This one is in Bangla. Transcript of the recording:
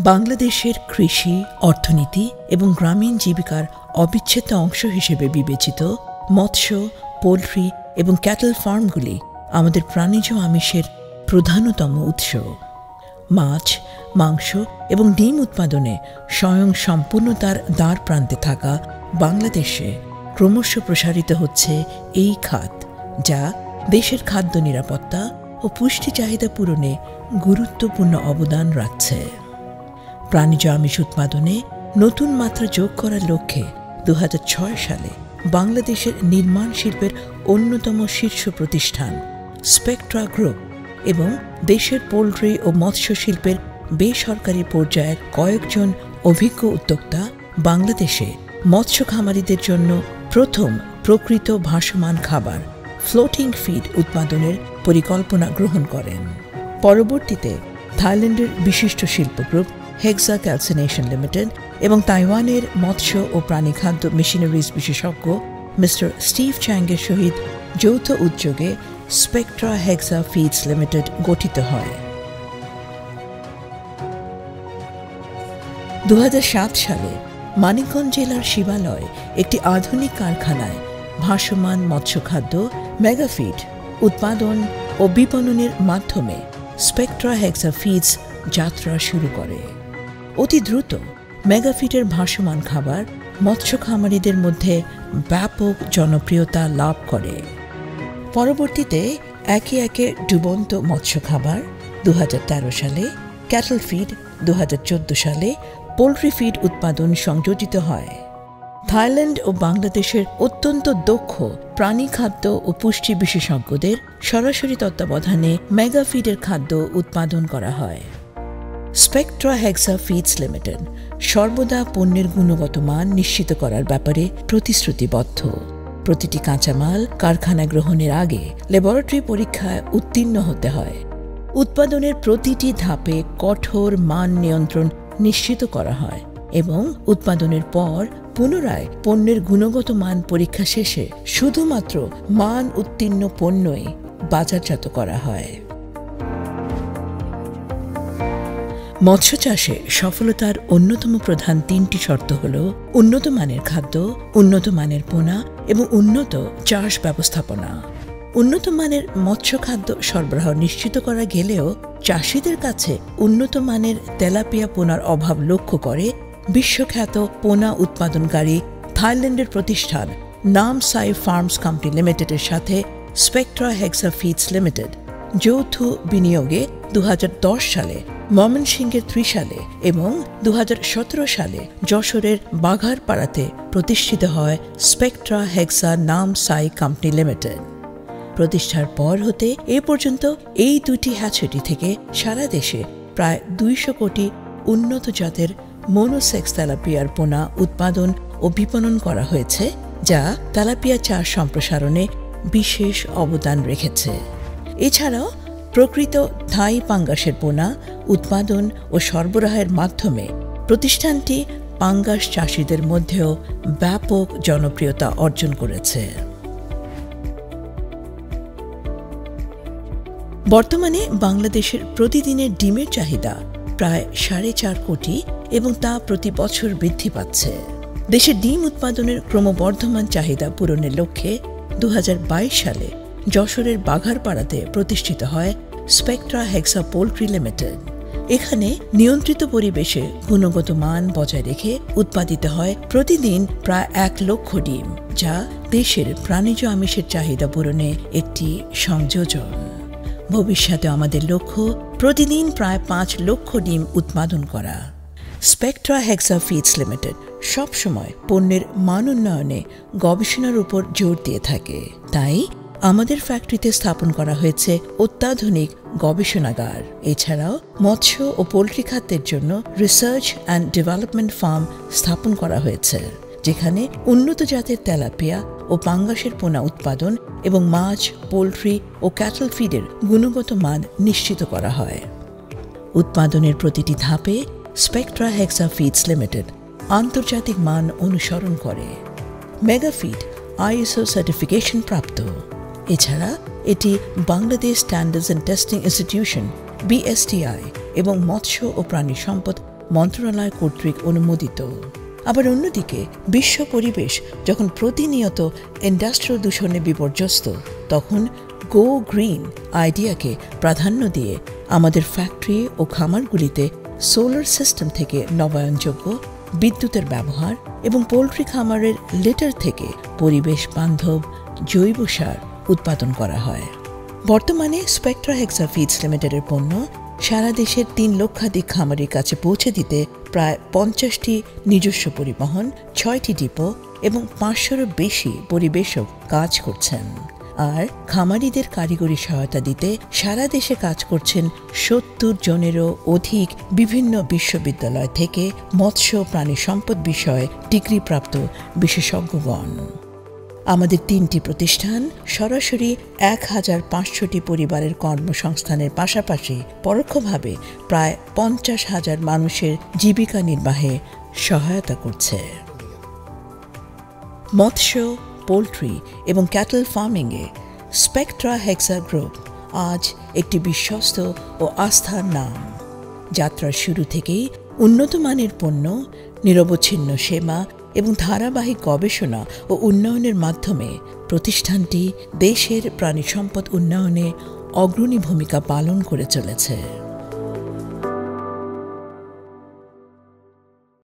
বাংলাদেশের কৃষি, অর্থনীতি এবং গ্রামীণ জীবিকার অবিচ্ছেদ্য অংশ হিসেবে বিবেচিত মৎস্য, পোল্ট্রি এবং ক্যাটল ফার্মগুলি আমাদের প্রাণীজ আমিষের প্রধানতম উৎস। মাছ, মাংস এবং ডিম উৎপাদনে স্বয়ং সম্পূর্ণতার দ্বার প্রান্তে থাকা বাংলাদেশে ক্রমশ প্রসারিত হচ্ছে এই খাত, যা দেশের খাদ্য নিরাপত্তা ও পুষ্টি চাহিদা পূরণে গুরুত্বপূর্ণ অবদান রাখছে। প্রাণীজ আমিষ উৎপাদনে নতুন মাত্রা যোগ করার লক্ষ্যে 2006 সালে বাংলাদেশের নির্মাণ শিল্পের অন্যতম শীর্ষ প্রতিষ্ঠান স্পেকট্রা গ্রুপ এবং দেশের পোল্ট্রি ও মৎস্য শিল্পের বেসরকারি পর্যায়ের কয়েকজন অভিজ্ঞ উদ্যোক্তা বাংলাদেশে মৎস্য খামারিদের জন্য প্রথম প্রকৃত ভাসমান খাবার ফ্লোটিং ফিড উৎপাদনের পরিকল্পনা গ্রহণ করেন। পরবর্তীতে থাইল্যান্ডের বিশিষ্ট শিল্প গ্রুপ হেক্সা ক্যালসিনেশন লিমিটেড এবং তাইওয়ানের মৎস্য ও প্রাণী খাদ্য মেশিনারিজ বিশেষজ্ঞ মিস্টার স্টিভ চ্যাংয়ের সহিত যৌথ উদ্যোগে স্পেকট্রা হেক্সা ফিডস লিমিটেড গঠিত হয়। 2007 সালে মানিকগঞ্জ জেলার শিবালয় একটি আধুনিক কারখানায় ভাসমান মৎস্য খাদ্য মেগাফিড উৎপাদন ও বিপণনের মাধ্যমে স্পেকট্রা হেক্সা ফিডস যাত্রা শুরু করে। অতি দ্রুত মেগাফিডের ভাসমান খাবার মৎস্য খামারিদের মধ্যে ব্যাপক জনপ্রিয়তা লাভ করে। পরবর্তীতে একে একে ডুবন্ত মৎস্য খাবার 2013 সালে, ক্যাটল ফিড 2014 সালে, পোল্ট্রি ফিড উৎপাদন সংযোজিত হয়। থাইল্যান্ড ও বাংলাদেশের অত্যন্ত দক্ষ প্রাণী খাদ্য ও পুষ্টি বিশেষজ্ঞদের সরাসরি তত্ত্বাবধানে মেগাফিডের খাদ্য উৎপাদন করা হয়। স্পেকট্রা হেক্সা ফিডস লিমিটেড সর্বদা পণ্যের গুণগত মান নিশ্চিত করার ব্যাপারে প্রতিশ্রুতিবদ্ধ। প্রতিটি কাঁচামাল কারখানায় গ্রহণের আগে ল্যাবরেটরি পরীক্ষায় উত্তীর্ণ হতে হয়। উৎপাদনের প্রতিটি ধাপে কঠোর মান নিয়ন্ত্রণ নিশ্চিত করা হয় এবং উৎপাদনের পর পুনরায় পণ্যের গুণগত মান পরীক্ষা শেষে শুধুমাত্র মান উত্তীর্ণ পণ্যই বাজারজাত করা হয়। মৎস্য চাষে সফলতার অন্যতম প্রধান 3টি শর্ত হল উন্নত মানের খাদ্য, উন্নত মানের পোনা এবং উন্নত চাষ ব্যবস্থাপনা। উন্নত মানের মৎস্য খাদ্য সরবরাহ নিশ্চিত করা গেলেও চাষিদের কাছে উন্নত মানের তেলাপিয়া পোনার অভাব লক্ষ্য করে বিশ্বখ্যাত পোনা উৎপাদনকারী থাইল্যান্ডের প্রতিষ্ঠান নামসাই ফার্মস কোম্পানি লিমিটেডের সাথে স্পেকট্রা হেক্সা ফিডস লিমিটেড যৌথ বিনিয়োগে 2010 সালে ময়মনসিংহের ত্রিশালে এবং 2017 সালে যশোরের বাঘারপাড়াতে প্রতিষ্ঠিত হয় স্পেকট্রা হেক্সা নামসাই কোম্পানি লিমিটেড। প্রতিষ্ঠার পর হতে এ পর্যন্ত এই দুটি হ্যাচারি থেকে সারা দেশে প্রায় 200 কোটি উন্নত জাতের মোনোসেক্স তেলাপিয়ার পোনা উৎপাদন ও বিপণন করা হয়েছে, যা তেলাপিয়া চাষ সম্প্রসারণে বিশেষ অবদান রেখেছে। এছাড়াও প্রকৃত থাই পাঙ্গাসের পোনা উৎপাদন ও সরবরাহের মাধ্যমে প্রতিষ্ঠানটি পাঙ্গাস চাষিদের মধ্যেও ব্যাপক জনপ্রিয়তা অর্জন করেছে। বর্তমানে বাংলাদেশের প্রতিদিনের ডিমের চাহিদা প্রায় 4.5 কোটি এবং তা প্রতি বছর বৃদ্ধি পাচ্ছে। দেশের ডিম উৎপাদনের ক্রমবর্ধমান চাহিদা পূরণের লক্ষ্যে 2022 সালে যশোরের বাঘারপাড়াতে প্রতিষ্ঠিত হয় স্পেকট্রা হেক্সা পোল্ট্রি লিমিটেড। এখানে নিয়ন্ত্রিত পরিবেশে গুণগত মান বজায় রেখে উৎপাদিত হয় প্রতিদিন প্রায় 1 লক্ষ ডিম, যা দেশের প্রাণীজ আমিষের চাহিদা পূরণে একটি সংযোজন। ভবিষ্যতে আমাদের লক্ষ্য প্রতিদিন প্রায় 5 লক্ষ ডিম উৎপাদন করা। স্পেকট্রা হেক্সা ফিডস লিমিটেড সবসময় পণ্যের মান উন্নয়নে গবেষণার উপর জোর দিয়ে থাকে। তাই আমাদের ফ্যাক্টরিতে স্থাপন করা হয়েছে অত্যাধুনিক গবেষণাগার। এছাড়াও মৎস্য ও পোল্ট্রি খাদ্যের জন্য রিসার্চ অ্যান্ড ডেভেলপমেন্ট ফার্ম স্থাপন করা হয়েছে, যেখানে উন্নত জাতের তেলাপিয়া ও পাঙ্গাসের পোনা উৎপাদন এবং মাছ, পোল্ট্রি ও ক্যাটল ফিডের গুণগত মান নিশ্চিত করা হয়। উৎপাদনের প্রতিটি ধাপে স্পেকট্রা হেক্সা ফিডস লিমিটেড আন্তর্জাতিক মান অনুসরণ করে। মেগাফিড ISO সার্টিফিকেশন প্রাপ্ত। এছাড়া এটি Bangladesh standards and testing institution BSTI এবং মৎস্য ও প্রাণী সম্পদ মন্ত্রণালয় কর্তৃক অনুমোদিত। আবার অন্যদিকে বিশ্ব পরিবেশ যখন প্রতিনিয়ত ইন্ডাস্ট্রিয়াল দূষণে বিপর্যস্ত, তখন গো গ্রিন আইডিয়াকে প্রাধান্য দিয়ে আমাদের ফ্যাক্টরি ও খামারগুলিতে সোলার সিস্টেম থেকে নবায়নযোগ্য বিদ্যুতের ব্যবহার এবং পোলট্রি খামারের লিটার থেকে পরিবেশ বান্ধব জৈব সার উৎপাদন করা হয়। বর্তমানে স্পেকট্রা হেক্সা ফিডস লিমিটেডের পণ্য সারা দেশের 3 লক্ষাধিক খামারের কাছে পৌঁছে দিতে প্রায় 50টি নিজস্ব পরিবহন, 6টি ডিপো এবং 500-এরও বেশি পরিবেশক কাজ করছেন। আর খামারিদের কারিগরি সহায়তা দিতে সারা দেশে কাজ করছেন 70 জনেরও অধিক বিভিন্ন বিশ্ববিদ্যালয় থেকে মৎস্য প্রাণী সম্পদ বিষয়ে ডিগ্রিপ্রাপ্ত বিশেষজ্ঞগণ। আমাদের 3টি প্রতিষ্ঠান সরাসরি 1500টি পরিবারের কর্মসংস্থানের পাশাপাশি পরোক্ষভাবে প্রায় 50,000 মানুষের জীবিকা নির্বাহে সহায়তা করছে। মৎস্য, পোলট্রি এবং ক্যাটল ফার্মিংয়ে স্পেকট্রা হেক্সা গ্রুপ আজ একটি বিশ্বস্ত ও আস্থার নাম। যাত্রার শুরু থেকেই উন্নত মানের পণ্য, নিরবচ্ছিন্ন সেবা এবং ধারাবাহিক গবেষণা ও উন্নয়নের মাধ্যমে প্রতিষ্ঠানটি দেশের প্রাণী সম্পদ উন্নয়নে অগ্রণী ভূমিকা পালন করে চলেছে।